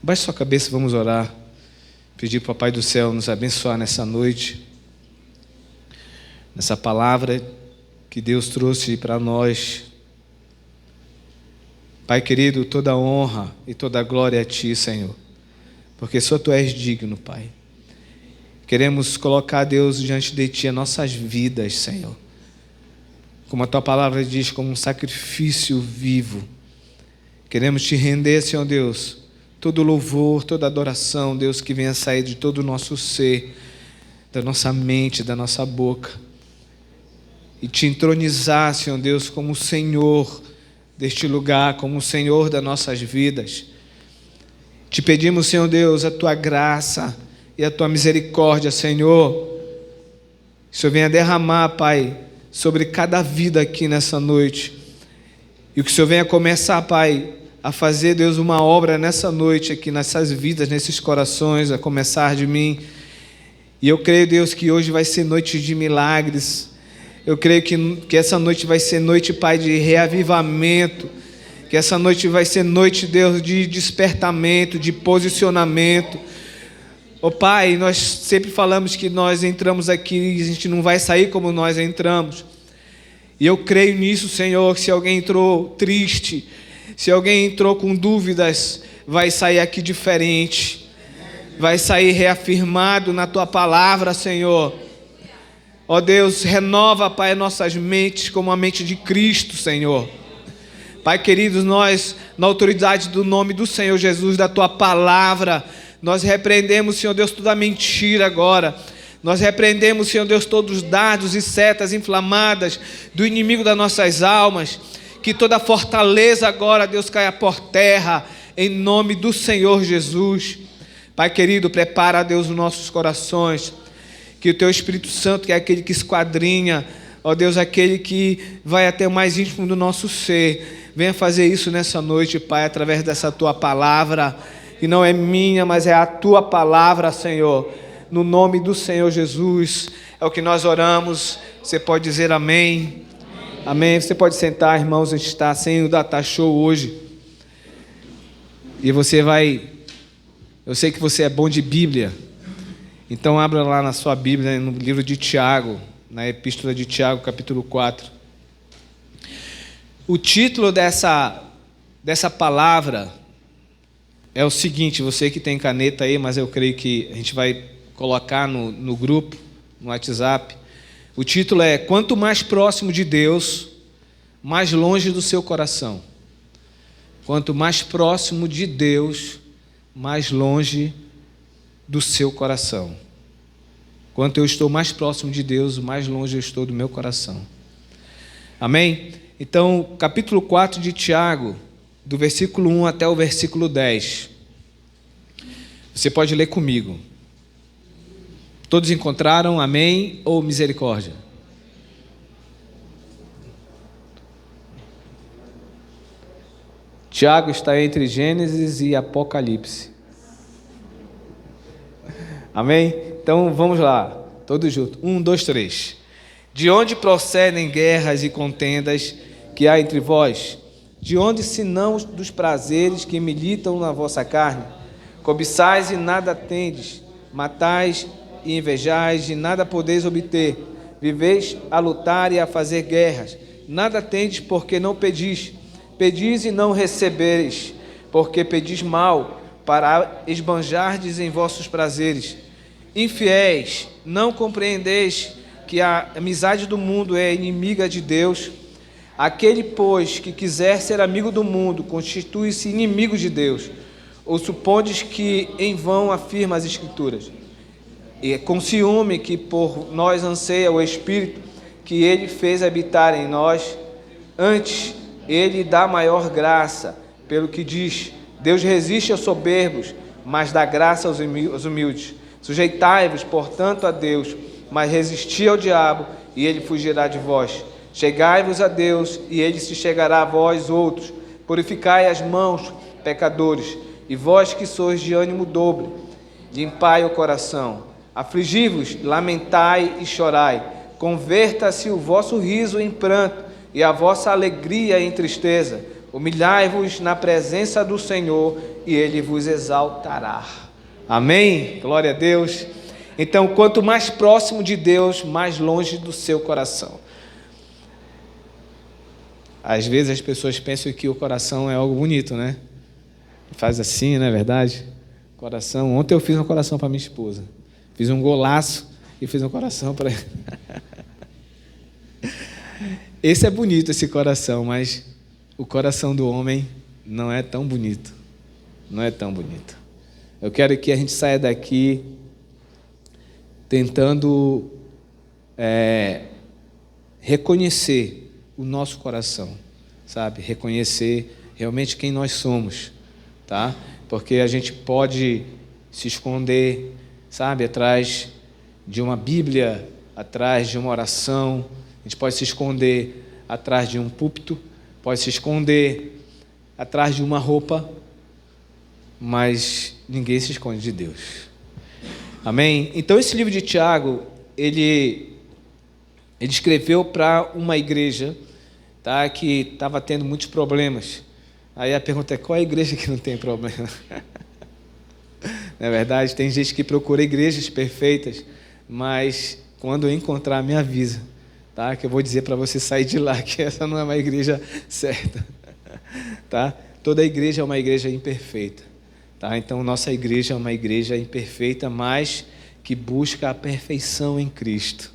Baixe sua cabeça, vamos orar. Pedir para o Papai do Céu nos abençoar nessa noite, nessa palavra que Deus trouxe para nós. Pai querido, toda honra e toda glória a Ti, Senhor, porque só Tu és digno, Pai. Queremos colocar, Deus, diante de Ti as nossas vidas, Senhor, como a Tua palavra diz, como um sacrifício vivo. Queremos Te render, Senhor Deus, todo louvor, toda adoração, Deus, que venha sair de todo o nosso ser, da nossa mente, da nossa boca, e Te entronizar, Senhor Deus, como o Senhor deste lugar, como o Senhor das nossas vidas. Te pedimos, Senhor Deus, a Tua graça e a Tua misericórdia, Senhor. Que o Senhor venha derramar, Pai, sobre cada vida aqui nessa noite. E que o Senhor venha começar, Pai, a fazer, Deus, uma obra nessa noite aqui, nessas vidas, nesses corações, a começar de mim. E eu creio, Deus, que hoje vai ser noite de milagres. Eu creio que essa noite vai ser noite, Pai, de reavivamento. Que essa noite vai ser noite, Deus, de despertamento, de posicionamento. Ó Pai, nós sempre falamos que nós entramos aqui e a gente não vai sair como nós entramos. E eu creio nisso, Senhor, que se alguém entrou triste, se alguém entrou com dúvidas, vai sair aqui diferente. Vai sair reafirmado na Tua palavra, Senhor. Ó Deus, renova, Pai, nossas mentes como a mente de Cristo, Senhor. Pai queridos, nós, na autoridade do nome do Senhor Jesus, da Tua palavra, nós repreendemos, Senhor Deus, toda mentira agora. Nós repreendemos, Senhor Deus, todos os dardos e setas inflamadas do inimigo das nossas almas. Que toda fortaleza agora, Deus, caia por terra, em nome do Senhor Jesus. Pai querido, prepara, Deus, os nossos corações. Que o Teu Espírito Santo, que é aquele que esquadrinha, ó Deus, aquele que vai até o mais íntimo do nosso ser, venha fazer isso nessa noite, Pai, através dessa Tua palavra, que não é minha, mas é a Tua palavra, Senhor. No nome do Senhor Jesus, é o que nós oramos. Você pode dizer amém? Amém. Você pode sentar, irmãos, a gente está sem o Data Show hoje. E você vai... Eu sei que você é bom de Bíblia. Então abra lá na sua Bíblia, no livro de Tiago, na Epístola de Tiago, capítulo 4. O título dessa palavra é o seguinte, você que tem caneta aí, mas eu creio que a gente vai colocar no grupo, no WhatsApp. O título é: Quanto mais próximo de Deus, mais longe do seu coração. Quanto mais próximo de Deus, mais longe do seu coração. Quanto eu estou mais próximo de Deus, mais longe eu estou do meu coração. Amém? Então, capítulo 4 de Tiago, do versículo 1 até o versículo 10. Você pode ler comigo. Todos encontraram? Amém ou misericórdia? Tiago está entre Gênesis e Apocalipse. Amém? Então vamos lá, todos juntos. 1, 2, 3. De onde procedem guerras e contendas que há entre vós? De onde, senão dos prazeres que militam na vossa carne? Cobiçais e nada tendes, matais e invejais e nada podeis obter. Viveis a lutar e a fazer guerras. Nada tendes porque não pedis. Pedis e não recebereis, porque pedis mal, para esbanjardes em vossos prazeres. Infiéis, não compreendeis que a amizade do mundo é inimiga de Deus? Aquele, pois, que quiser ser amigo do mundo, constitui-se inimigo de Deus. Ou supondes que em vão afirma as Escrituras? E é com ciúme que por nós anseia o Espírito que Ele fez habitar em nós. Antes, Ele dá maior graça, pelo que diz: Deus resiste aos soberbos, mas dá graça aos humildes. Sujeitai-vos, portanto, a Deus, mas resisti ao diabo, e ele fugirá de vós. Chegai-vos a Deus, e ele se chegará a vós outros. Purificai as mãos, pecadores, e vós que sois de ânimo dobre, limpai o coração. Afligi-vos, lamentai e chorai. Converta-se o vosso riso em pranto, e a vossa alegria em tristeza. Humilhai-vos na presença do Senhor e Ele vos exaltará. Amém? Glória a Deus. Então, quanto mais próximo de Deus, mais longe do seu coração. Às vezes as pessoas pensam que o coração é algo bonito, né? Faz assim, não é verdade? Coração. Ontem eu fiz um coração para minha esposa. Fiz um golaço e fiz um coração para ela. Esse é bonito, esse coração, mas o coração do homem não é tão bonito. Não é tão bonito. Eu quero que a gente saia daqui tentando reconhecer o nosso coração, sabe? Reconhecer realmente quem nós somos, tá? Porque a gente pode se esconder, sabe? Atrás de uma Bíblia, atrás de uma oração, a gente pode se esconder atrás de um púlpito, pode se esconder atrás de uma roupa, mas ninguém se esconde de Deus. Amém? Então esse livro de Tiago, ele escreveu para uma igreja, tá, que estava tendo muitos problemas. Aí a pergunta é, qual é a igreja que não tem problema? Não é verdade? Tem gente que procura igrejas perfeitas, mas quando eu encontrar, me avisa, tá? Que eu vou dizer para você sair de lá, que essa não é uma igreja certa, tá? Toda igreja é uma igreja imperfeita, tá? Então nossa igreja é uma igreja imperfeita, mas que busca a perfeição em Cristo.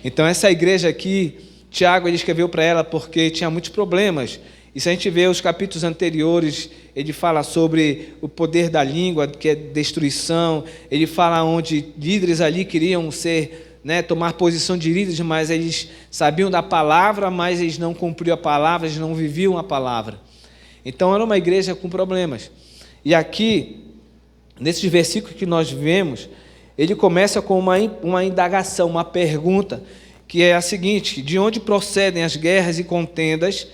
Então essa igreja aqui, Tiago, ele escreveu para ela porque tinha muitos problemas. E se a gente vê os capítulos anteriores, ele fala sobre o poder da língua, que é destruição. Ele fala onde líderes ali queriam ser, né, tomar posição de líderes, mas eles sabiam da palavra, mas eles não cumpriam a palavra, eles não viviam a palavra. Então era uma igreja com problemas. E aqui, nesses versículos que nós vemos, ele começa com uma indagação, uma pergunta, que é a seguinte: de onde procedem as guerras e contendas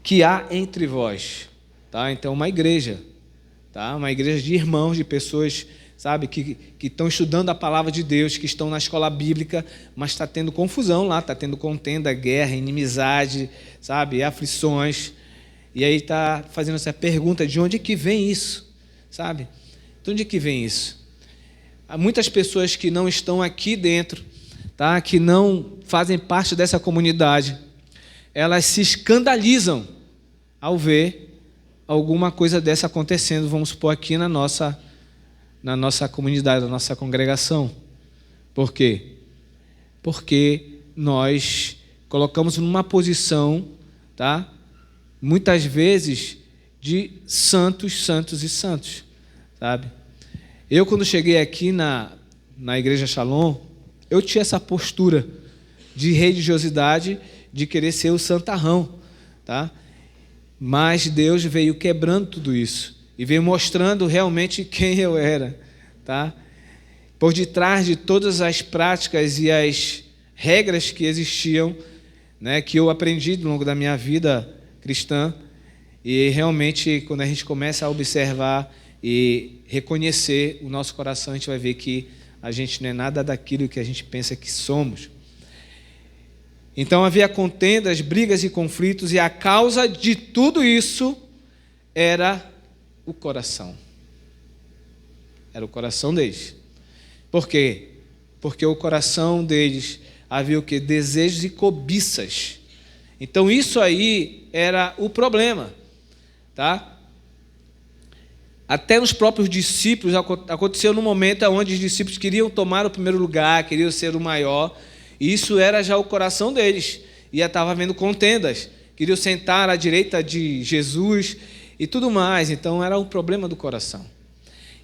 que há entre vós? Tá? Então, uma igreja, tá? Uma igreja de irmãos, de pessoas, sabe, que estão estudando a palavra de Deus, que estão na escola bíblica, mas está tendo confusão lá, está tendo contenda, guerra, inimizade, sabe, aflições. E aí está fazendo essa pergunta: de onde que vem isso? Sabe? De onde que vem isso? Há muitas pessoas que não estão aqui dentro, tá? Que não fazem parte dessa comunidade, elas se escandalizam ao ver alguma coisa dessa acontecendo, vamos supor, aqui na nossa comunidade, na nossa congregação. Por quê? Porque nós colocamos numa posição, tá? Muitas vezes de santos, santos e santos, sabe? Eu, quando cheguei aqui na Igreja Shalom, eu tinha essa postura de religiosidade, de querer ser o santarrão, tá? Mas Deus veio quebrando tudo isso e veio mostrando realmente quem eu era, tá? Por detrás de todas as práticas e as regras que existiam, né, que eu aprendi ao longo da minha vida cristã, e realmente quando a gente começa a observar e reconhecer o nosso coração, a gente vai ver que a gente não é nada daquilo que a gente pensa que somos. Então havia contendas, brigas e conflitos, e a causa de tudo isso era o coração. Era o coração deles. Por quê? Porque o coração deles havia o quê? Desejos e cobiças. Então isso aí era o problema, tá? Até nos próprios discípulos aconteceu num momento onde os discípulos queriam tomar o primeiro lugar, queriam ser o maior. E isso era já o coração deles. E estava havendo contendas. Queriam sentar à direita de Jesus e tudo mais. Então era um problema do coração.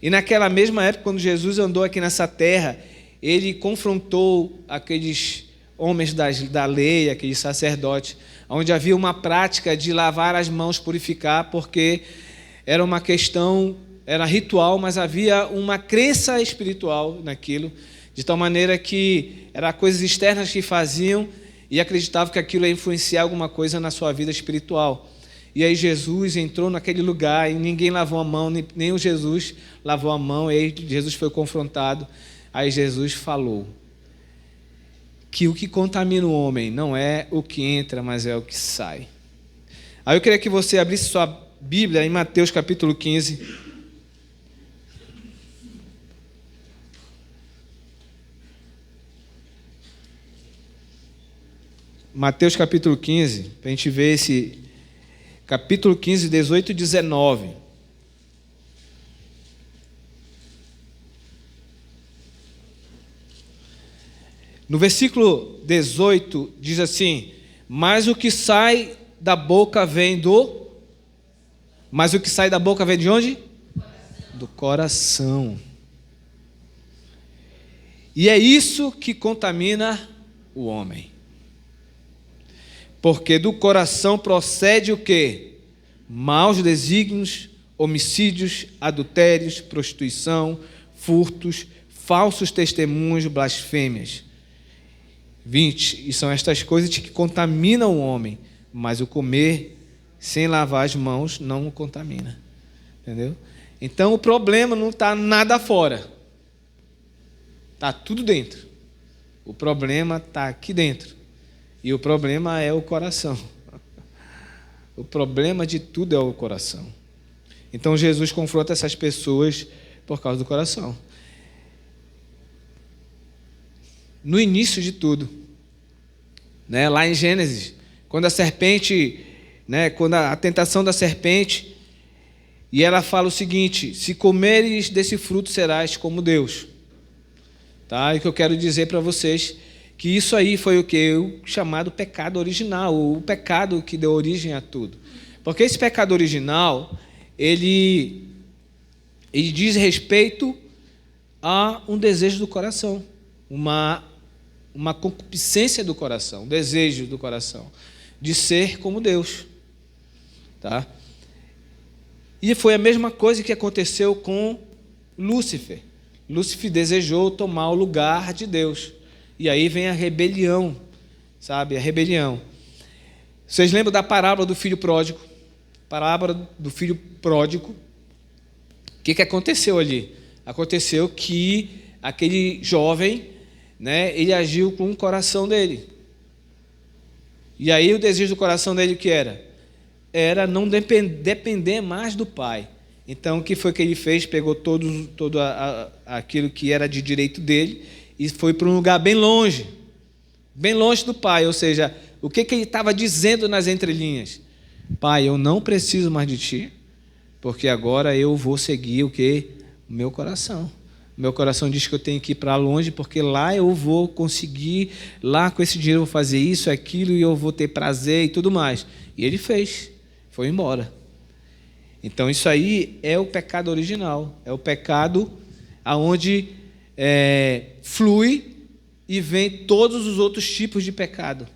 E naquela mesma época, quando Jesus andou aqui nessa terra, ele confrontou aqueles homens da lei, aqueles sacerdotes, onde havia uma prática de lavar as mãos, purificar, porque era uma questão, era ritual, mas havia uma crença espiritual naquilo, de tal maneira que eram coisas externas que faziam e acreditavam que aquilo ia influenciar alguma coisa na sua vida espiritual. E aí Jesus entrou naquele lugar e ninguém lavou a mão, nem o Jesus lavou a mão, e aí Jesus foi confrontado. Aí Jesus falou que o que contamina o homem não é o que entra, mas é o que sai. Aí eu queria que você abrisse sua Bíblia em Mateus capítulo 15. Mateus capítulo 15, para a gente ver esse capítulo 15, 18 e 19. No versículo 18 diz assim: mas o que sai da boca vem do... Mas o que sai da boca vem de onde? Do coração. E é isso que contamina o homem. Porque do coração procede o quê? Maus desígnios, homicídios, adultérios, prostituição, furtos, falsos testemunhos, blasfêmias. 20. E são estas coisas que contaminam o homem, mas o comer sem lavar as mãos não o contamina. Entendeu? Então o problema não está nada fora. Está tudo dentro. O problema está aqui dentro. E o problema é o coração. O problema de tudo é o coração. Então Jesus confronta essas pessoas por causa do coração. No início de tudo, né, lá em Gênesis, quando a serpente, né, quando a tentação da serpente, e ela fala o seguinte: se comeres desse fruto serás como Deus. Tá? E o que eu quero dizer para vocês, que isso aí foi o que? O chamado pecado original, o pecado que deu origem a tudo. Porque esse pecado original, ele diz respeito a um desejo do coração, uma concupiscência do coração, um desejo do coração, de ser como Deus. Tá? E foi a mesma coisa que aconteceu com Lúcifer. Lúcifer desejou tomar o lugar de Deus. E aí vem a rebelião, sabe? A rebelião. Vocês lembram da parábola do filho pródigo? Parábola do filho pródigo. O que aconteceu ali? Aconteceu que aquele jovem, né, ele agiu com o coração dele. E aí o desejo do coração dele o que era? Era não depender mais do pai. Então o que foi que ele fez? Pegou todo aquilo que era de direito dele e foi para um lugar bem longe do pai. Ou seja, o que ele estava dizendo nas entrelinhas? Pai, eu não preciso mais de ti, porque agora eu vou seguir o que? O meu coração. Meu coração diz que eu tenho que ir para longe, porque lá eu vou conseguir, lá com esse dinheiro eu vou fazer isso, aquilo, e eu vou ter prazer e tudo mais. E ele fez, foi embora. Então isso aí é o pecado original, é o pecado aonde flui e vem todos os outros tipos de pecado.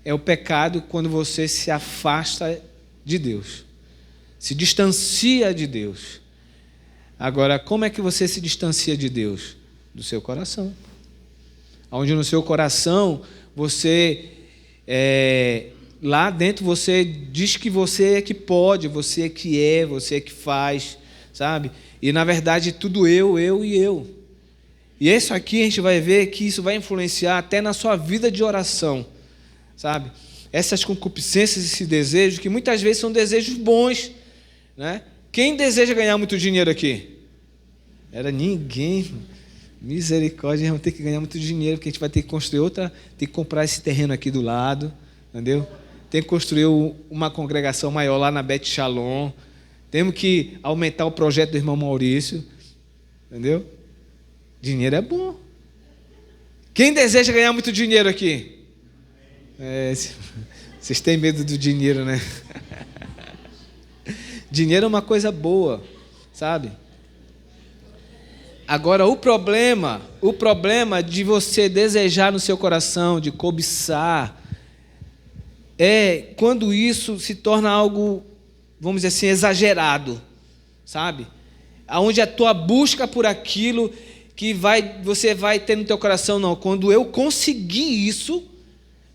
É o pecado quando você se afasta de Deus, se distancia de Deus. Agora, como é que você se distancia de Deus? Do seu coração. Onde no seu coração, você, lá dentro você diz que você é que pode, você é que faz, sabe? E na verdade tudo eu e eu. E isso aqui a gente vai ver que isso vai influenciar até na sua vida de oração, sabe? Essas concupiscências, esse desejo, que muitas vezes são desejos bons, né? Quem deseja ganhar muito dinheiro aqui? Era ninguém. Misericórdia, vamos ter que ganhar muito dinheiro, porque a gente vai ter que construir outra, tem que comprar esse terreno aqui do lado, entendeu? Tem que construir uma congregação maior lá na Bet Shalom. Temos que aumentar o projeto do irmão Maurício, entendeu? Dinheiro é bom. Quem deseja ganhar muito dinheiro aqui? Vocês têm medo do dinheiro, né? Dinheiro é uma coisa boa, sabe? Agora, o problema de você desejar no seu coração, de cobiçar, é quando isso se torna algo, vamos dizer assim, exagerado, sabe? Onde a tua busca por aquilo que você vai ter no teu coração, não. Quando eu conseguir isso,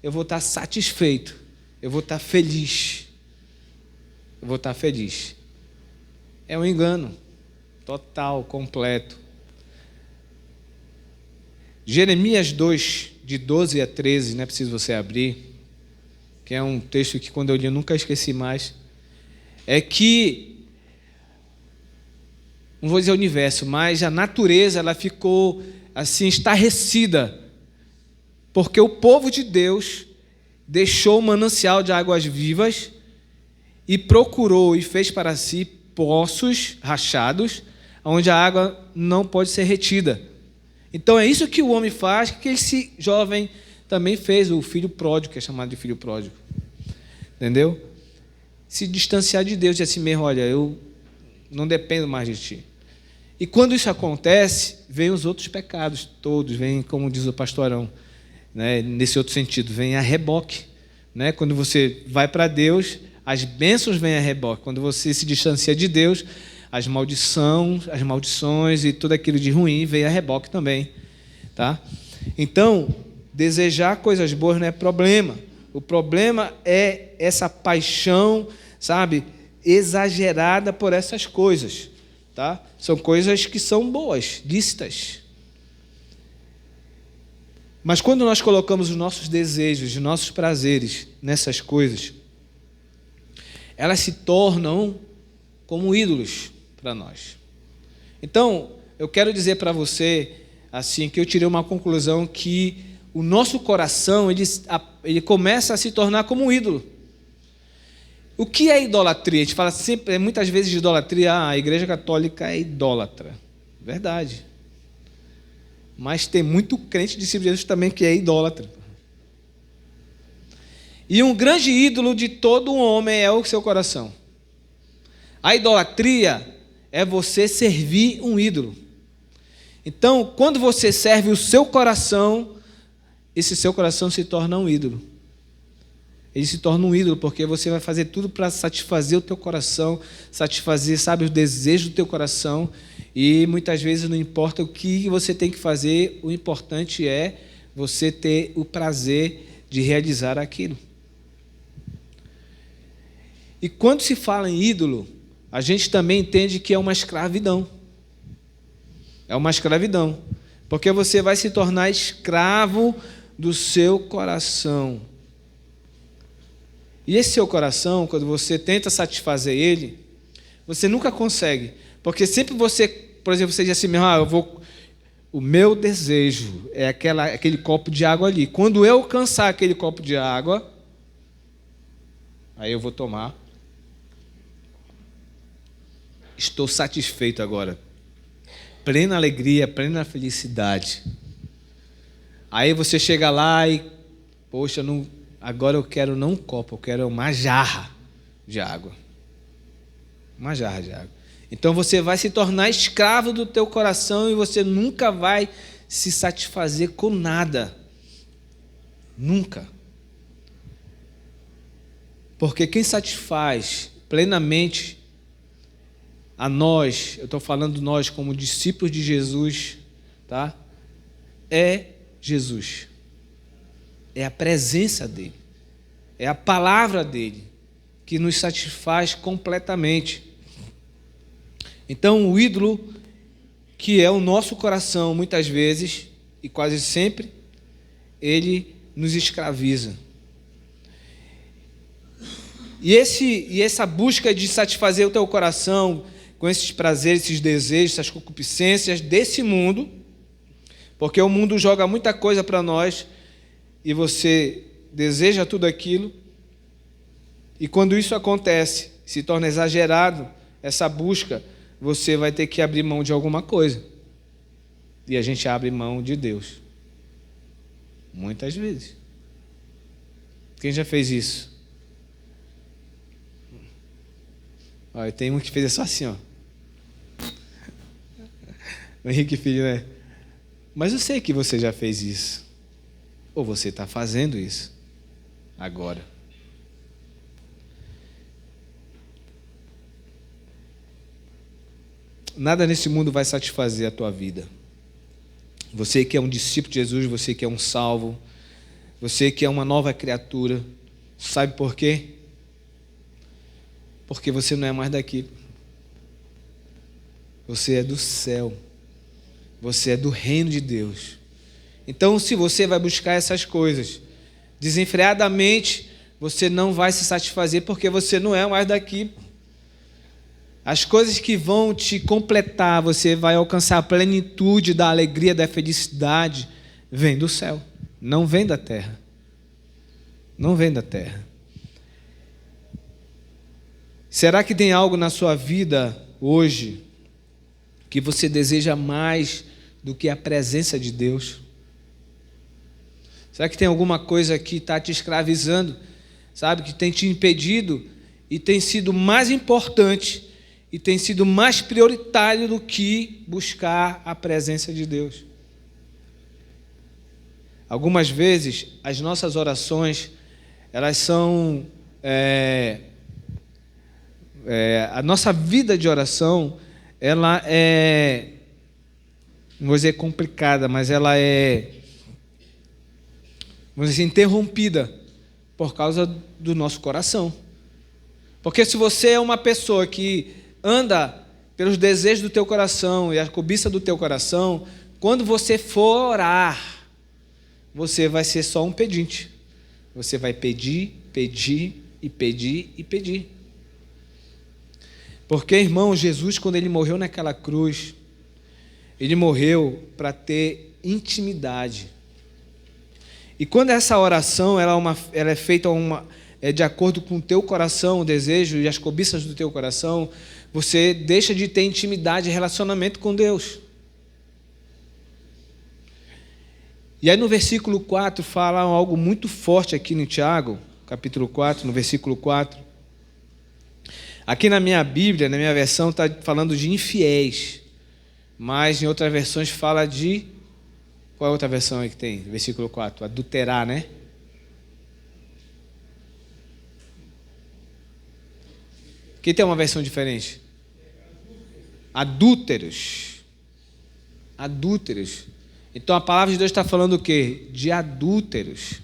eu vou estar satisfeito, eu vou estar feliz. Eu vou estar feliz. É um engano total, completo. Jeremias 2, de 12 a 13, não é preciso você abrir. que é um texto que quando eu li eu nunca esqueci mais, é que, não vou dizer o universo, mas a natureza ela ficou assim estarrecida, porque o povo de Deus deixou o manancial de águas vivas e procurou e fez para si poços rachados, onde a água não pode ser retida. Então é isso que o homem faz, que esse jovem também fez, o filho pródigo, que é chamado de filho pródigo. Entendeu? Se distanciar de Deus, dizer assim mesmo, olha, eu não dependo mais de ti. E quando isso acontece, vem os outros pecados todos, vem, como diz o pastorão, né, nesse outro sentido, vem a reboque. Né? Quando você vai para Deus, as bênçãos vêm a reboque. Quando você se distancia de Deus, as maldições e tudo aquilo de ruim vem a reboque também. Tá? Então, desejar coisas boas não é problema. O problema é essa paixão, sabe, exagerada por essas coisas. Tá? São coisas que são boas, lícitas. Mas quando nós colocamos os nossos desejos, os nossos prazeres nessas coisas, elas se tornam como ídolos para nós. Então, eu quero dizer para você assim que eu tirei uma conclusão que o nosso coração ele começa a se tornar como um ídolo. O que é idolatria? A gente fala sempre, muitas vezes de idolatria, a Igreja Católica é idólatra. Verdade. Mas tem muito crente discípulo de Jesus também que é idólatra. E um grande ídolo de todo homem é o seu coração. A idolatria é você servir um ídolo. Então, quando você serve o seu coração, esse seu coração se torna um ídolo. Ele se torna um ídolo, porque você vai fazer tudo para satisfazer o teu coração, satisfazer, sabe, os desejos do teu coração, e muitas vezes não importa o que você tem que fazer, o importante é você ter o prazer de realizar aquilo. E quando se fala em ídolo, a gente também entende que é uma escravidão. É uma escravidão, porque você vai se tornar escravo do seu coração. E esse seu coração, quando você tenta satisfazer ele, você nunca consegue. Porque sempre você, por exemplo, você diz assim, o meu desejo é aquele copo de água ali. Quando eu alcançar aquele copo de água, aí eu vou tomar. Estou satisfeito agora. Plena alegria, plena felicidade. Aí você chega lá e, poxa, agora eu quero não um copo, eu quero uma jarra de água. Uma jarra de água. Então você vai se tornar escravo do teu coração e você nunca vai se satisfazer com nada. Nunca. Porque quem satisfaz plenamente a nós, eu estou falando nós como discípulos de Jesus, tá? É Jesus. É a presença dele, é a palavra dele que nos satisfaz completamente. Então, o ídolo, que é o nosso coração, muitas vezes, e quase sempre, ele nos escraviza. E essa busca de satisfazer o teu coração com esses prazeres, esses desejos, essas concupiscências desse mundo, porque o mundo joga muita coisa para nós, e você deseja tudo aquilo, e quando isso acontece, se torna exagerado essa busca, você vai ter que abrir mão de alguma coisa. E a gente abre mão de Deus. Muitas vezes. Quem já fez isso? Olha, tem um que fez só assim, ó. O Henrique Filho, né? Mas eu sei que você já fez isso. Ou você está fazendo isso agora. Nada nesse mundo vai satisfazer a tua vida. Você que é um discípulo de Jesus, você que é um salvo, você que é uma nova criatura, sabe por quê? Porque você não é mais daqui. Você é do céu. Você é do reino de Deus. Então, se você vai buscar essas coisas desenfreadamente, você não vai se satisfazer porque você não é mais daqui. As coisas que vão te completar, você vai alcançar a plenitude da alegria, da felicidade, vem do céu, não vem da terra. Não vem da terra. Será que tem algo na sua vida hoje que você deseja mais do que a presença de Deus? Será que tem alguma coisa que está te escravizando, sabe, que tem te impedido e tem sido mais importante e tem sido mais prioritário do que buscar a presença de Deus? Algumas vezes as nossas orações, elas são a nossa vida de oração, ela é, não vou dizer complicada, mas ela é, vamos dizer, interrompida por causa do nosso coração. Porque se você é uma pessoa que anda pelos desejos do teu coração e a cobiça do teu coração, quando você for orar, você vai ser só um pedinte. Você vai pedir, pedir e pedir e pedir. Porque, irmão, Jesus, quando ele morreu naquela cruz, ele morreu para ter intimidade. E quando essa oração ela é feita de acordo com o teu coração, o desejo e as cobiças do teu coração, você deixa de ter intimidade e relacionamento com Deus. E aí no versículo 4 fala algo muito forte aqui no Tiago, capítulo 4, no versículo 4. Aqui na minha Bíblia, na minha versão, está falando de infiéis, mas em outras versões fala de... Qual é a outra versão aí que tem? Versículo 4, adulterar, né? Aqui tem uma versão diferente. Adúlteros. Adúlteros. Então a palavra de Deus está falando o quê? De adúlteros.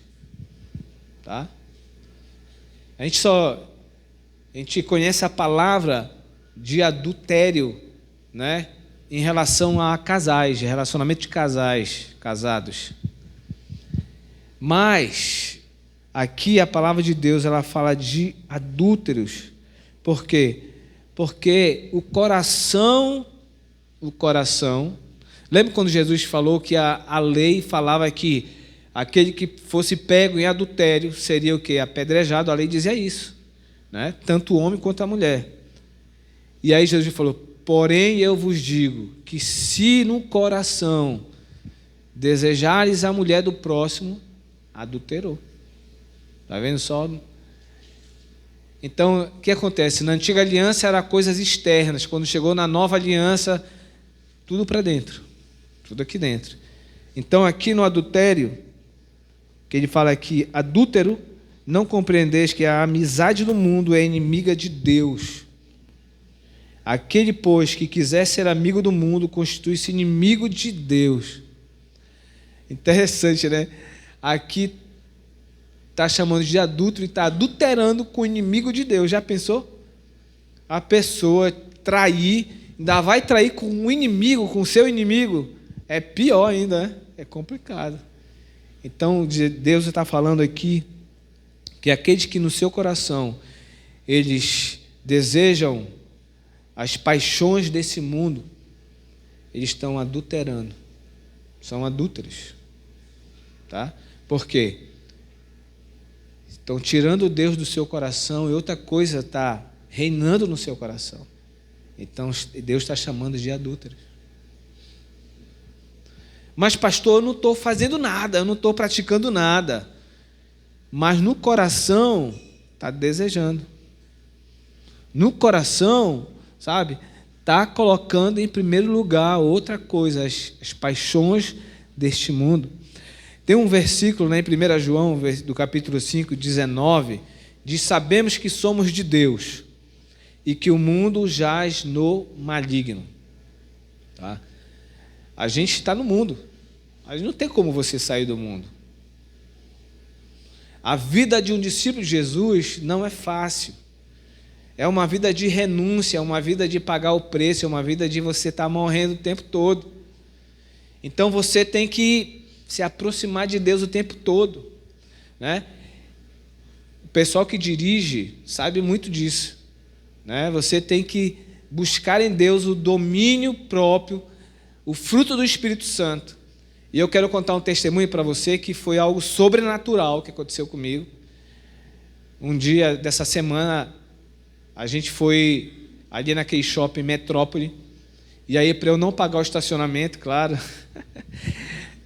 Tá? A gente conhece a palavra de adultério, né? Em relação a casais, de relacionamento de casais, casados. Mas aqui a palavra de Deus ela fala de adúlteros. Por quê? Porque o coração, lembra quando Jesus falou que a lei falava que aquele que fosse pego em adultério seria o quê? Apedrejado, a lei dizia isso, né? Tanto o homem quanto a mulher. E aí Jesus falou, porém eu vos digo que se no coração desejares a mulher do próximo, adulterou. Está vendo só? Então, o que acontece? Na antiga aliança eram coisas externas. Quando chegou na nova aliança, tudo para dentro. Tudo aqui dentro. Então, aqui no adultério, que ele fala aqui, adúltero, não compreendeis que a amizade do mundo é inimiga de Deus. Aquele, pois, que quiser ser amigo do mundo, constitui-se inimigo de Deus. Interessante, né? Aqui está chamando de adúltero e está adulterando com o inimigo de Deus. Já pensou? A pessoa trair, ainda vai trair com um inimigo, com o seu inimigo. É pior ainda, né? É complicado. Então, Deus está falando aqui que aqueles que no seu coração, eles desejam as paixões desse mundo, eles estão adulterando. São adúlteros. Tá? Por quê? Estão tirando Deus do seu coração e outra coisa está reinando no seu coração. Então, Deus está chamando de adúlteros. Mas, pastor, eu não estou fazendo nada, eu não estou praticando nada. Mas no coração está desejando. No coração, sabe, está colocando em primeiro lugar outra coisa, as paixões deste mundo. Tem um versículo, né, em 1 João, do capítulo 5, 19, diz, sabemos que somos de Deus e que o mundo jaz no maligno. Tá? A gente está no mundo. Mas não tem como você sair do mundo. A vida de um discípulo de Jesus não é fácil. É uma vida de renúncia, é uma vida de pagar o preço, é uma vida de você estar morrendo o tempo todo. Então você tem que se aproximar de Deus o tempo todo, né? pessoal que dirige sabe muito disso, né? Você tem que buscar em Deus o domínio próprio, o fruto do Espírito Santo. E eu quero contar um testemunho para você que foi algo sobrenatural que aconteceu comigo. Um dia dessa semana, a gente foi ali naquele shopping Metrópole, e aí, para eu não pagar o estacionamento, claro,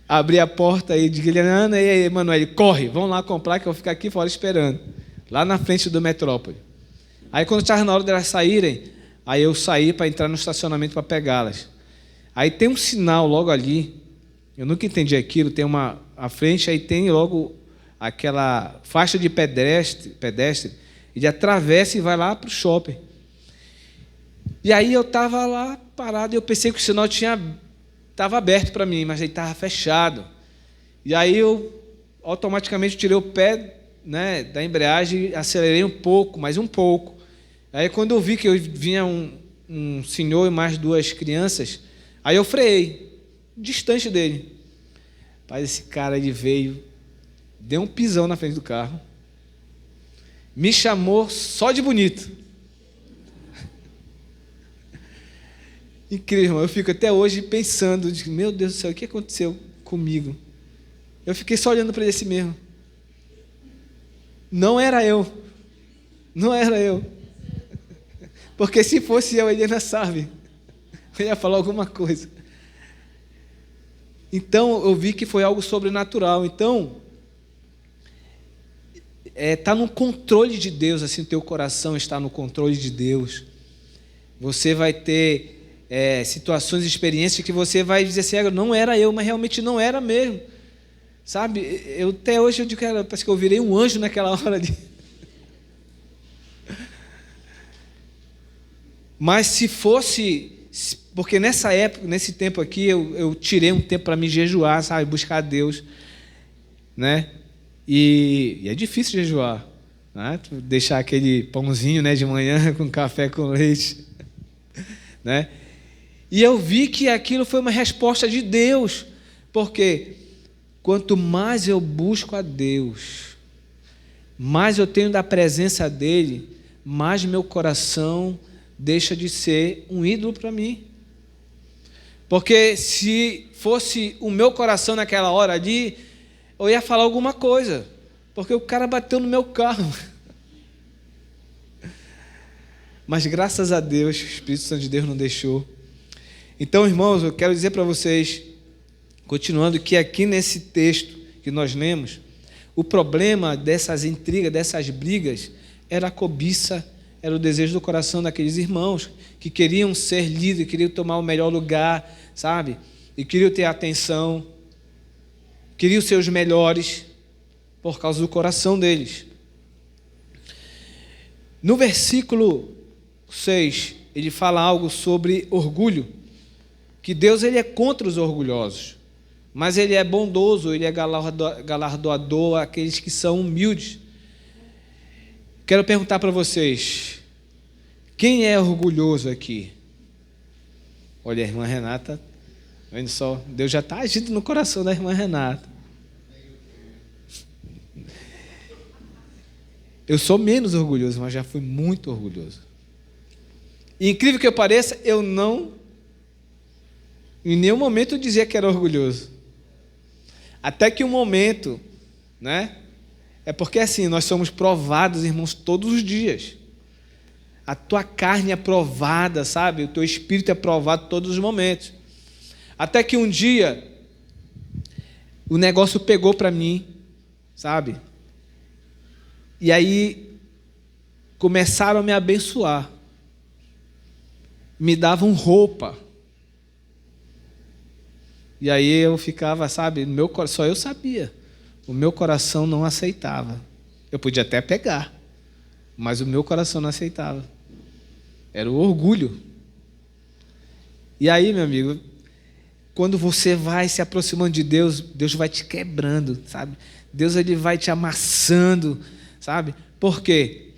abri a porta e disse: Guilherme, e aí, Manoel, corre, vamos lá comprar, que eu vou ficar aqui fora esperando, lá na frente do Metrópole. Aí, quando estava na hora delas saírem, aí eu saí para entrar no estacionamento para pegá-las. Aí tem um sinal logo ali, eu nunca entendi aquilo, tem uma à frente, aí tem logo aquela faixa de pedestre, ele atravessa e vai lá para o shopping. E aí eu estava lá parado e eu pensei que o sinal estava aberto para mim, mas ele estava fechado. E aí eu automaticamente tirei o pé, né, da embreagem, acelerei um pouco, mais um pouco. Aí quando eu vi que vinha um senhor e mais duas crianças, aí eu freiei, distante dele. Mas esse cara, ele veio, deu um pisão na frente do carro, me chamou só de bonito. Incrível, irmão. Eu fico até hoje pensando, meu Deus do céu, o que aconteceu comigo? Eu fiquei só olhando para ele assim mesmo. Não era eu. Não era eu. Porque se fosse eu, ele ainda sabe. Eu ia falar alguma coisa. Então, eu vi que foi algo sobrenatural. Então, está no controle de Deus, assim, o teu coração está no controle de Deus. Você vai ter situações, experiências que você vai dizer assim: não era eu, mas realmente não era mesmo. Sabe, até hoje eu digo, parece que eu virei um anjo naquela hora ali. Mas se fosse, porque nessa época, nesse tempo aqui, eu tirei um tempo para me jejuar, sabe, buscar a Deus, né? E é difícil jejuar, né? Deixar aquele pãozinho, né, de manhã com café com leite, né? E eu vi que aquilo foi uma resposta de Deus, porque quanto mais eu busco a Deus, mais eu tenho da presença dEle, mais meu coração deixa de ser um ídolo para mim. Porque se fosse o meu coração naquela hora ali, eu ia falar alguma coisa, porque o cara bateu no meu carro. Mas graças a Deus, o Espírito Santo de Deus não deixou. Então, irmãos, eu quero dizer para vocês, continuando, que aqui nesse texto que nós lemos, o problema dessas intrigas, dessas brigas, era a cobiça, era o desejo do coração daqueles irmãos, que queriam ser líderes, queriam tomar o melhor lugar, sabe? E queriam ter atenção, queriam ser os melhores, por causa do coração deles. No versículo 6, ele fala algo sobre orgulho, que Deus, ele é contra os orgulhosos, mas ele é bondoso, ele é galardoador àqueles que são humildes. Quero perguntar para vocês, quem é orgulhoso aqui? Olha, a irmã Renata, vendo só, Deus já está agindo no coração da irmã Renata. Eu sou menos orgulhoso, mas já fui muito orgulhoso. E incrível que eu pareça, eu não, em nenhum momento eu dizia que era orgulhoso. Até que um momento, né? É porque assim, nós somos provados, irmãos, todos os dias. A tua carne é provada, sabe? O teu espírito é provado todos os momentos. Até que um dia, o negócio pegou para mim, sabe? E aí, começaram a me abençoar. Me davam roupa. E aí eu ficava, sabe, só eu sabia. O meu coração não aceitava. Eu podia até pegar, mas o meu coração não aceitava. Era o orgulho. E aí, meu amigo, quando você vai se aproximando de Deus, Deus vai te quebrando, sabe? Deus, ele vai te amassando, sabe? Por quê?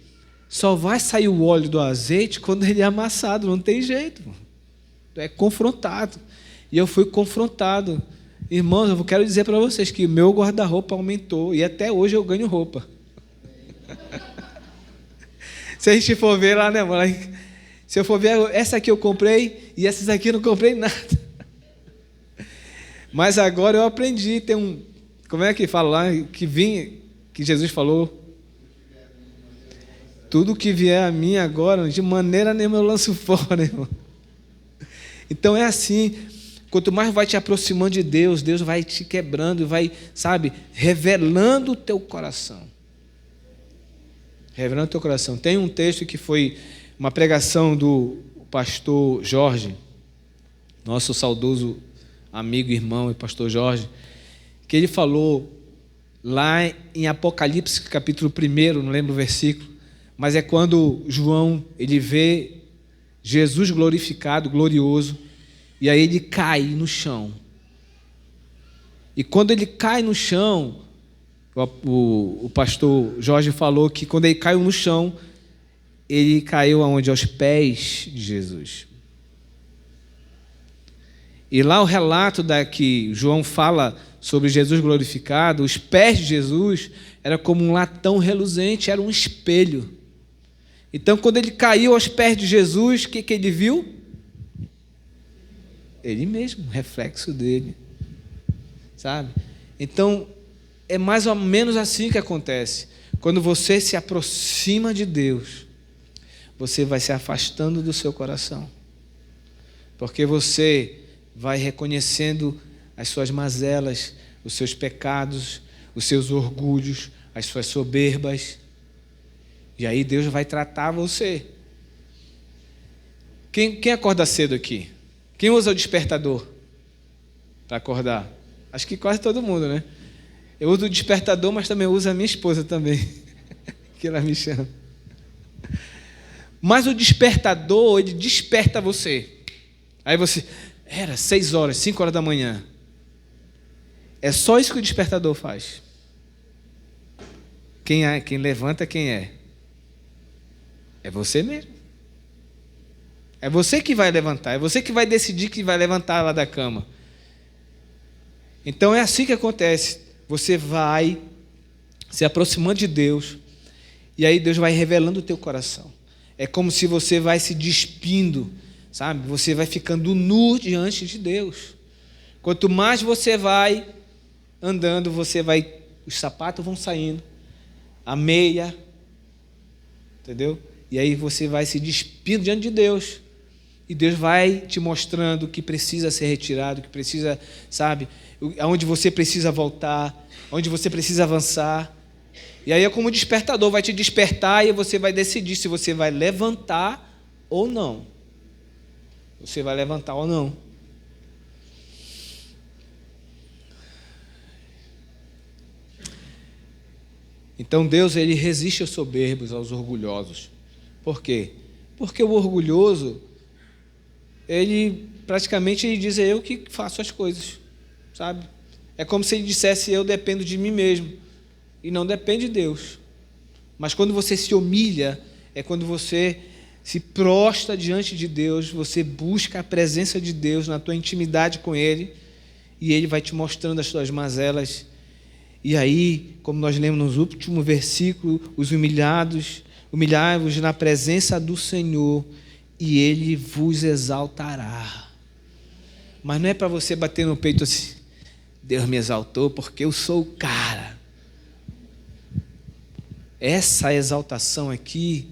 Só vai sair o óleo do azeite quando ele é amassado, não tem jeito. É confrontado. E eu fui confrontado. Irmãos, eu quero dizer para vocês que o meu guarda-roupa aumentou, e até hoje eu ganho roupa. Se a gente for ver lá, né, amor? Se eu for ver, essa aqui eu comprei e essas aqui eu não comprei nada. Mas agora eu aprendi, tem um... Como é que fala lá? Que Jesus falou... Tudo que vier a mim agora, de maneira nenhuma eu lanço fora, irmão. Então é assim, quanto mais vai te aproximando de Deus, Deus vai te quebrando e vai, sabe, revelando o teu coração. Revelando o teu coração. Tem um texto que foi uma pregação do pastor Jorge, nosso saudoso amigo, irmão e pastor Jorge, que ele falou lá em Apocalipse, capítulo 1, não lembro o versículo, mas é quando João, ele vê Jesus glorificado, glorioso, e aí ele cai no chão. E quando ele cai no chão, o pastor Jorge falou que quando ele caiu no chão, ele caiu aonde? Aos pés de Jesus. E lá o relato que João fala sobre Jesus glorificado, os pés de Jesus era como um latão reluzente, era um espelho. Então, quando ele caiu aos pés de Jesus, o que ele viu? Ele mesmo, o reflexo dele. Sabe? Então, é mais ou menos assim que acontece. Quando você se aproxima de Deus, você vai se afastando do seu coração. Porque você vai reconhecendo as suas mazelas, os seus pecados, os seus orgulhos, as suas soberbas. E aí Deus vai tratar você. Quem acorda cedo aqui? Quem usa o despertador para acordar? Acho que quase todo mundo, né? Eu uso o despertador, mas também uso a minha esposa também, que ela me chama. Mas o despertador, ele desperta você. Aí você, era 6 horas, 5 horas da manhã. É só isso que o despertador faz. Quem levanta, quem é? É você mesmo. É você que vai levantar, é você que vai decidir que vai levantar lá da cama. Então é assim que acontece. Você vai se aproximando de Deus, e aí Deus vai revelando o teu coração. É como se você vai se despindo, sabe? Você vai ficando nu diante de Deus. Quanto mais você vai andando, os sapatos vão saindo, a meia, entendeu? E aí você vai se despindo diante de Deus. E Deus vai te mostrando o que precisa ser retirado, o que precisa, sabe, aonde você precisa voltar, onde você precisa avançar. E aí é como o despertador, vai te despertar e você vai decidir se você vai levantar ou não. Você vai levantar ou não. Então Deus, ele resiste aos soberbos, aos orgulhosos. Por quê? Porque o orgulhoso, ele diz, é eu que faço as coisas, sabe? É como se ele dissesse, eu dependo de mim mesmo, e não depende de Deus. Mas quando você se humilha, é quando você se prostra diante de Deus, você busca a presença de Deus na tua intimidade com Ele, e Ele vai te mostrando as tuas mazelas. E aí, como nós lemos no último versículo, os humilhados, humilhai-vos na presença do Senhor, e Ele vos exaltará. Mas não é para você bater no peito assim, Deus me exaltou porque eu sou o cara. Essa exaltação aqui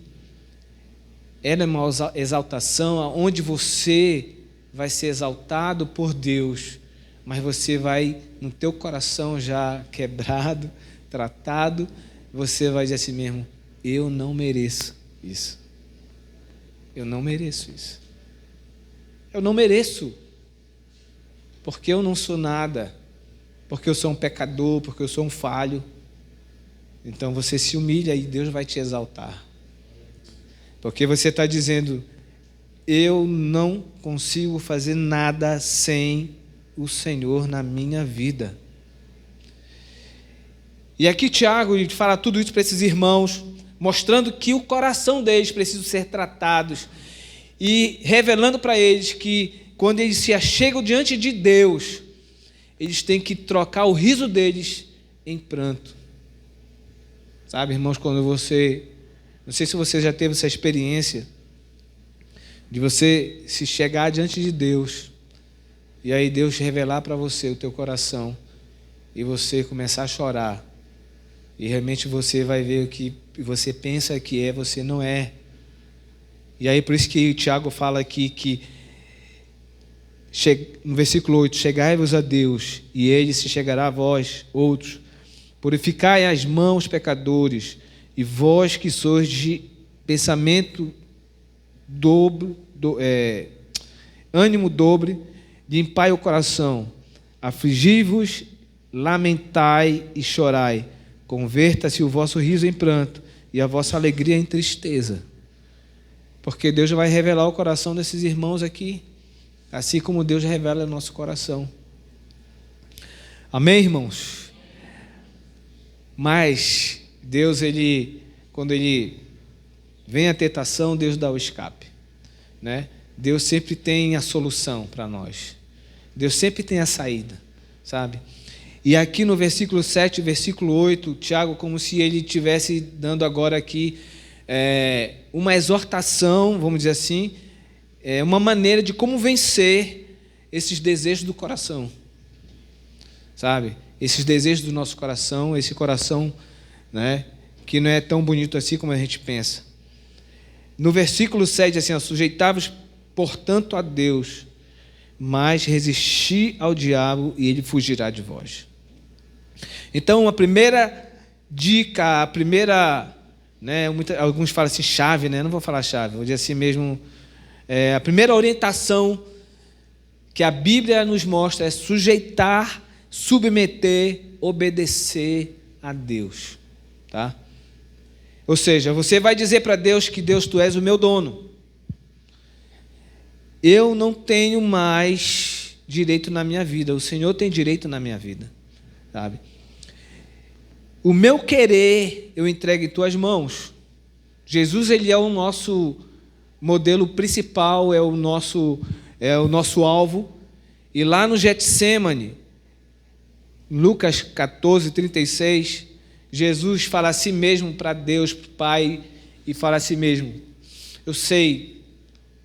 é uma exaltação onde você vai ser exaltado por Deus, mas você vai, no teu coração já quebrado, tratado, você vai dizer assim mesmo, eu não mereço isso. Eu não mereço isso. Eu não mereço. Porque eu não sou nada. Porque eu sou um pecador, porque eu sou um falho. Então você se humilha e Deus vai te exaltar. Porque você está dizendo, eu não consigo fazer nada sem o Senhor na minha vida. E aqui Tiago fala tudo isso para esses irmãos, mostrando que o coração deles precisa ser tratados e revelando para eles que quando eles se achegam diante de Deus, eles têm que trocar o riso deles em pranto. Sabe, irmãos, quando você... Não sei se você já teve essa experiência de você se chegar diante de Deus e aí Deus revelar para você o teu coração e você começar a chorar e realmente você vai ver o que você pensa que é, você não é. E aí por isso que o Tiago fala aqui que no versículo 8, chegai-vos a Deus e Ele se chegará a vós, outros. Purificai as mãos, pecadores, e vós que sois de pensamento ânimo dobre, limpai o coração, afligi-vos, lamentai e chorai, converta-se o vosso riso em pranto e a vossa alegria em tristeza. Porque Deus vai revelar o coração desses irmãos aqui, assim como Deus revela o nosso coração. Amém, irmãos? Mas Deus, quando Ele vem a tentação, Deus dá o escape, né? Deus sempre tem a solução para nós. Deus sempre tem a saída, sabe? E aqui no versículo 7, versículo 8, Tiago, como se ele estivesse dando agora aqui uma exortação, vamos dizer assim, uma maneira de como vencer esses desejos do coração, sabe? Esses desejos do nosso coração, esse coração, né, que não é tão bonito assim como a gente pensa. No versículo 7, assim, sujeitai-vos, portanto, a Deus, mas resisti ao diabo e ele fugirá de vós. Então, a primeira dica, a primeira, né, alguns falam assim, chave, né? Não vou falar chave, vou dizer assim mesmo, a primeira orientação que a Bíblia nos mostra é sujeitar, submeter, obedecer a Deus, tá? Ou seja, você vai dizer para Deus que Deus, tu és o meu dono. Eu não tenho mais direito na minha vida, o Senhor tem direito na minha vida, sabe? O meu querer eu entrego em tuas mãos. Jesus, ele é o nosso modelo principal, é o nosso alvo. E lá no Getsêmani, Lucas 14, 36, Jesus fala a si mesmo para Deus, Pai, e fala a si mesmo: eu sei,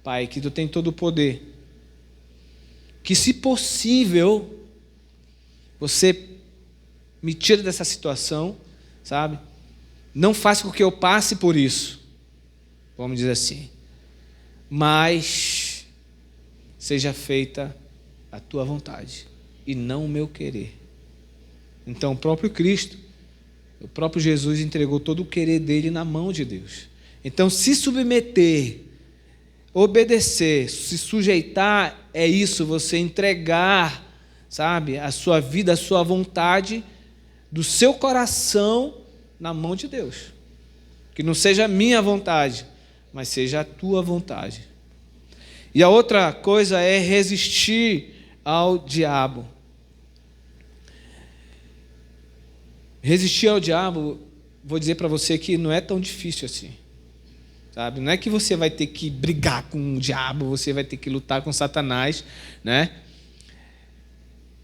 Pai, que tu tens todo o poder, que se possível, você me tira dessa situação, sabe? Não faça com que eu passe por isso, vamos dizer assim, mas seja feita a tua vontade e não o meu querer. Então o próprio Cristo, o próprio Jesus entregou todo o querer dele na mão de Deus. Então se submeter, obedecer, se sujeitar, é isso, você entregar, sabe, a sua vida, a sua vontade, do seu coração na mão de Deus. Que não seja a minha vontade, mas seja a tua vontade. E a outra coisa é resistir ao diabo. Resistir ao diabo, vou dizer para você que não é tão difícil assim, sabe? Não é que você vai ter que brigar com o diabo, você vai ter que lutar com Satanás, né?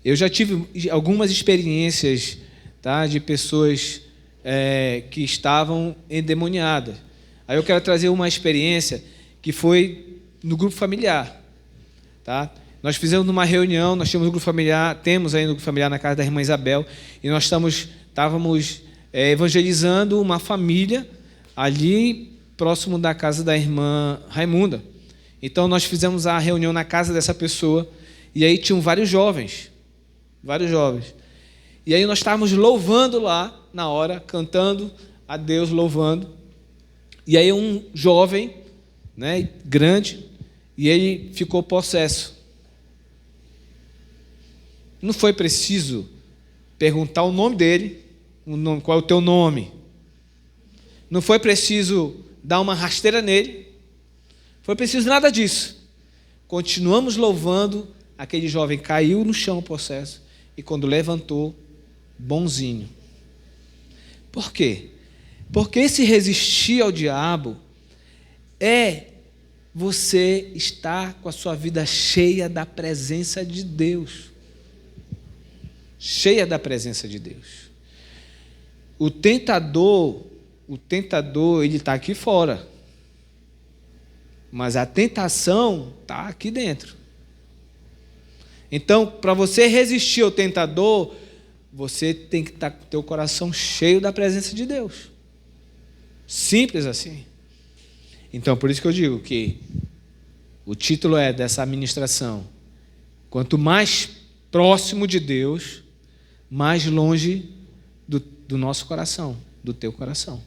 Eu já tive algumas experiências, tá, de pessoas que estavam endemoniadas. Aí eu quero trazer uma experiência que foi no grupo familiar, tá? Nós fizemos uma reunião, nós temos um grupo familiar, temos ainda um grupo familiar na casa da irmã Isabel, e nós estávamos evangelizando uma família ali próximo da casa da irmã Raimunda. Então nós fizemos a reunião na casa dessa pessoa, e aí tinham vários jovens. E aí nós estávamos louvando lá na hora, cantando a Deus, louvando. E aí um jovem, né, grande, e ele ficou possesso. Não foi preciso perguntar o nome dele, qual é o teu nome. Não foi preciso dar uma rasteira nele. Foi preciso nada disso. Continuamos louvando, aquele jovem caiu no chão possesso, e quando levantou, bonzinho. Por quê? Porque esse resistir ao diabo é você estar com a sua vida cheia da presença de Deus. Cheia da presença de Deus. O tentador, ele está aqui fora. Mas a tentação está aqui dentro. Então, para você resistir ao tentador, você tem que estar com o teu coração cheio da presença de Deus. Simples assim. Então, por isso que eu digo que o título dessa ministração: quanto mais próximo de Deus, mais longe do nosso coração, do teu coração.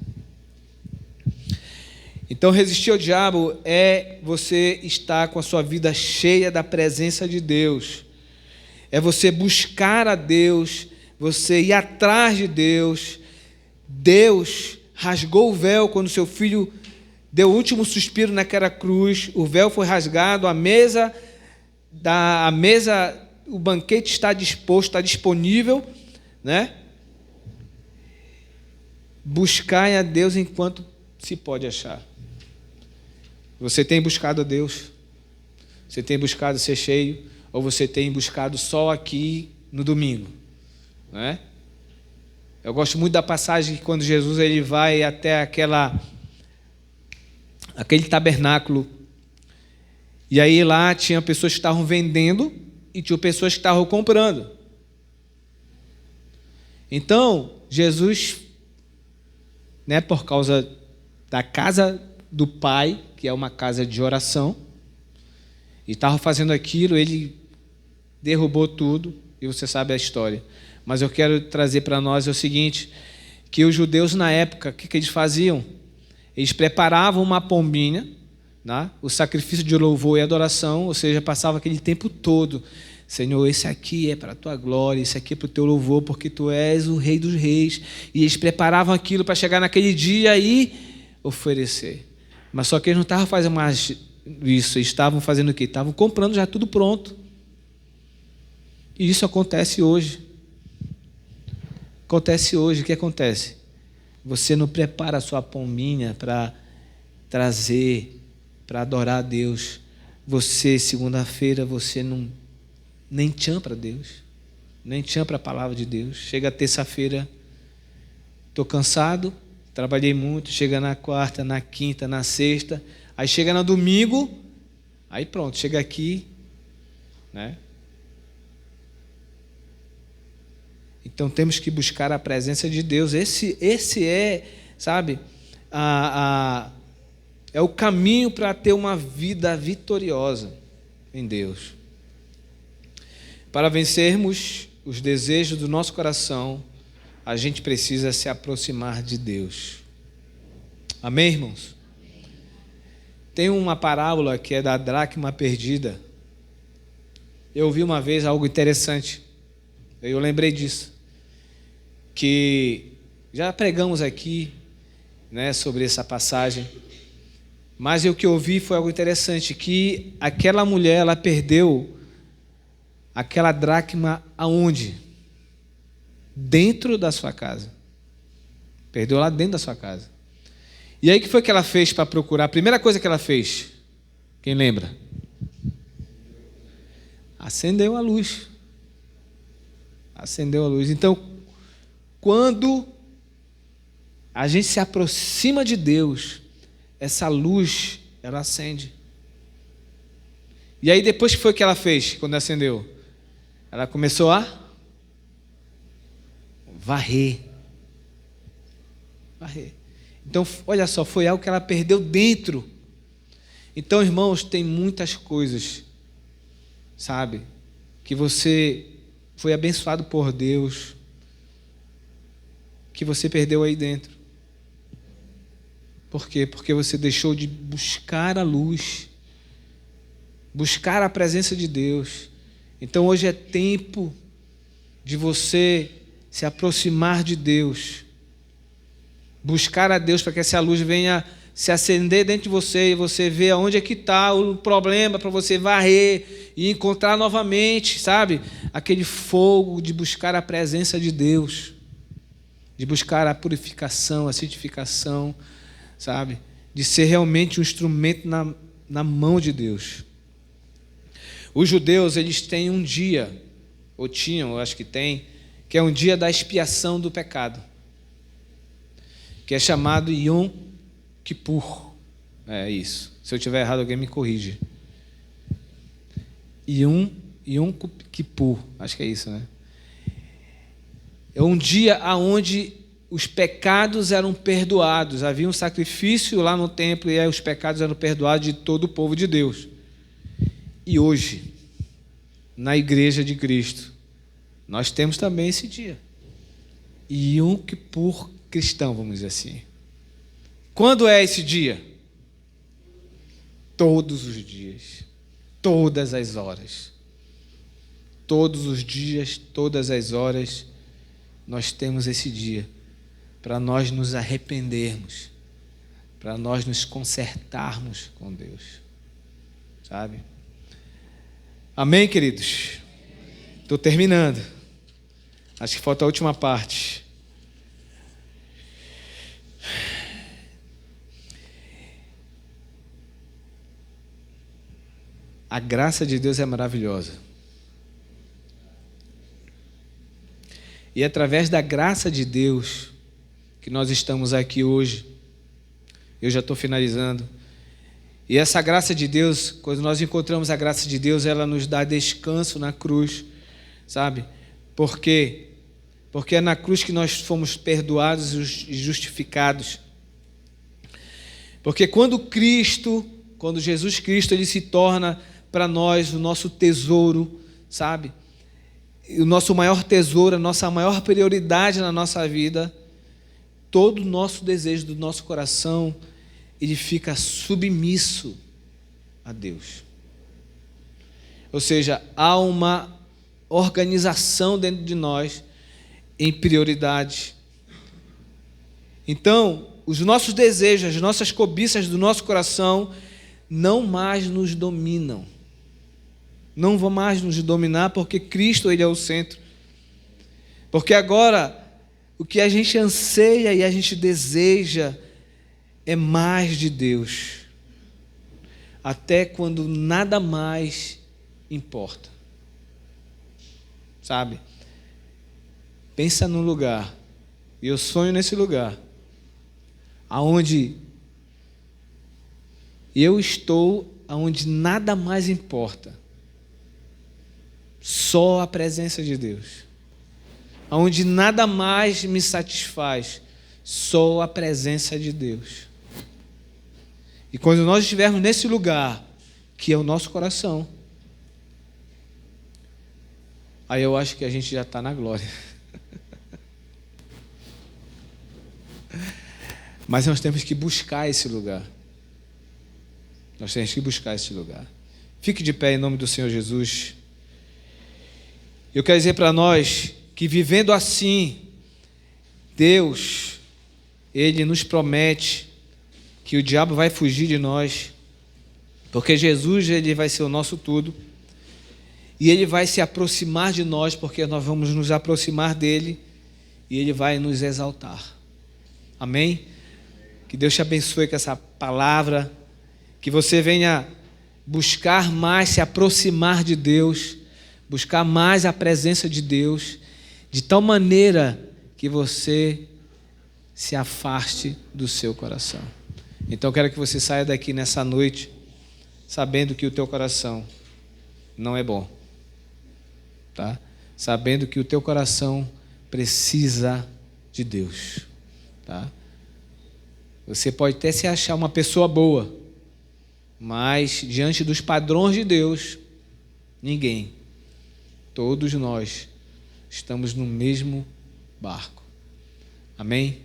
Então, resistir ao diabo é você estar com a sua vida cheia da presença de Deus. É você buscar a Deus, você ir atrás de Deus. Deus rasgou o véu quando seu filho deu o último suspiro naquela cruz. O véu foi rasgado, a mesa, o banquete está disposto, está disponível, né? Buscai a Deus enquanto se pode achar. Você tem buscado a Deus? Você tem buscado ser cheio? Ou você tem buscado só aqui no domingo? Né? Eu gosto muito da passagem que quando Jesus ele vai até aquele tabernáculo. E aí lá tinha pessoas que estavam vendendo e tinha pessoas que estavam comprando. Então, Jesus, né, por causa da casa do Pai, que é uma casa de oração, e estava fazendo aquilo, ele derrubou tudo, e você sabe a história. Mas eu quero trazer para nós o seguinte, que os judeus na época, o que eles faziam? Eles preparavam uma pombinha, né, o sacrifício de louvor e adoração, ou seja, passava aquele tempo todo: Senhor, esse aqui é para a tua glória, esse aqui é para o teu louvor, porque tu és o Rei dos Reis. E eles preparavam aquilo para chegar naquele dia e oferecer. Mas só que eles não estavam fazendo mais isso, eles estavam fazendo o quê? Estavam comprando já tudo pronto. E isso acontece hoje. Acontece hoje, o que acontece? Você não prepara a sua pombinha para trazer, para adorar a Deus. Você, segunda-feira, você nem tchan para Deus, nem tchan para a palavra de Deus. Chega terça-feira, estou cansado, trabalhei muito, chega na quarta, na quinta, na sexta, aí chega no domingo, aí pronto, chega aqui, né? Então temos que buscar a presença de Deus. Esse é, sabe, é o caminho para ter uma vida vitoriosa em Deus. Para vencermos os desejos do nosso coração, a gente precisa se aproximar de Deus. Amém, irmãos? Tem uma parábola que é da dracma perdida. Eu ouvi uma vez algo interessante. Eu lembrei disso. Que já pregamos aqui, né, sobre essa passagem. Mas o que eu ouvi foi algo interessante. Que aquela mulher, ela perdeu aquela dracma aonde? Dentro da sua casa. Perdeu lá dentro da sua casa. E aí o que foi que ela fez para procurar? A primeira coisa que ela fez, quem lembra? Acendeu a luz. Acendeu a luz. Então, quando a gente se aproxima de Deus, essa luz, ela acende. E aí depois que foi que ela fez, quando acendeu? Ela começou a varrer. Então, olha só, foi algo que ela perdeu dentro. Então, irmãos, tem muitas coisas, sabe, que você foi abençoado por Deus, que você perdeu aí dentro. Por quê? Porque você deixou de buscar a luz, buscar a presença de Deus. Então hoje é tempo de você se aproximar de Deus, buscar a Deus para que essa luz venha se acender dentro de você e você ver aonde é que está o problema para você varrer e encontrar novamente, sabe? Aquele fogo de buscar a presença de Deus, de buscar a purificação, a santificação, sabe? De ser realmente um instrumento na mão de Deus. Os judeus, eles têm um dia, ou tinham, eu acho que tem, que é um dia da expiação do pecado. que é chamado Yom Kippur. É isso. Se eu estiver errado, alguém me corrige. Yom Kippur, acho que é isso, né? É um dia onde os pecados eram perdoados. Havia um sacrifício lá no templo e os pecados eram perdoados de todo o povo de Deus. E hoje, na igreja de Cristo, nós temos também esse dia. Yom Kippur cristão, vamos dizer assim. Quando é esse dia? Todos os dias, todas as horas. Todos os dias, todas as horas, nós temos esse dia para nós nos arrependermos, para nós nos consertarmos com Deus, sabe? Amém, queridos? Estou terminando. Acho que falta a última parte. A graça de Deus é maravilhosa. E é através da graça de Deus que nós estamos aqui hoje. Eu já estou finalizando. E essa graça de Deus, quando nós encontramos a graça de Deus, ela nos dá descanso na cruz, sabe? Por quê? Porque é na cruz que nós fomos perdoados e justificados. Porque quando Jesus Cristo, ele se torna para nós o nosso tesouro, sabe? O nosso maior tesouro, a nossa maior prioridade na nossa vida, todo o nosso desejo do nosso coração, ele fica submisso a Deus. Ou seja, há uma organização dentro de nós em prioridade. Então, os nossos desejos, as nossas cobiças do nosso coração não mais nos dominam. Não vão mais nos dominar, porque Cristo, ele é o centro. Porque agora, o que a gente anseia e a gente deseja é mais de Deus. Até quando nada mais importa. Sabe? Pensa num lugar, e eu sonho nesse lugar, aonde eu estou, aonde nada mais importa. Só a presença de Deus. Onde nada mais me satisfaz. Só a presença de Deus. E quando nós estivermos nesse lugar, que é o nosso coração, aí eu acho que a gente já está na glória. Mas nós temos que buscar esse lugar. Nós temos que buscar esse lugar. Fique de pé em nome do Senhor Jesus. Eu quero dizer para nós que vivendo assim, Deus, ele nos promete que o diabo vai fugir de nós, porque Jesus, ele vai ser o nosso tudo, e ele vai se aproximar de nós, porque nós vamos nos aproximar dele, e ele vai nos exaltar. Amém? Que Deus te abençoe com essa palavra, que você venha buscar mais, se aproximar de Deus, buscar mais a presença de Deus, de tal maneira que você se afaste do seu coração. Então eu quero que você saia daqui nessa noite, sabendo que o teu coração não é bom, tá? Sabendo que o teu coração precisa de Deus, tá? Você pode até se achar uma pessoa boa, mas diante dos padrões de Deus, ninguém. Todos nós estamos no mesmo barco. Amém?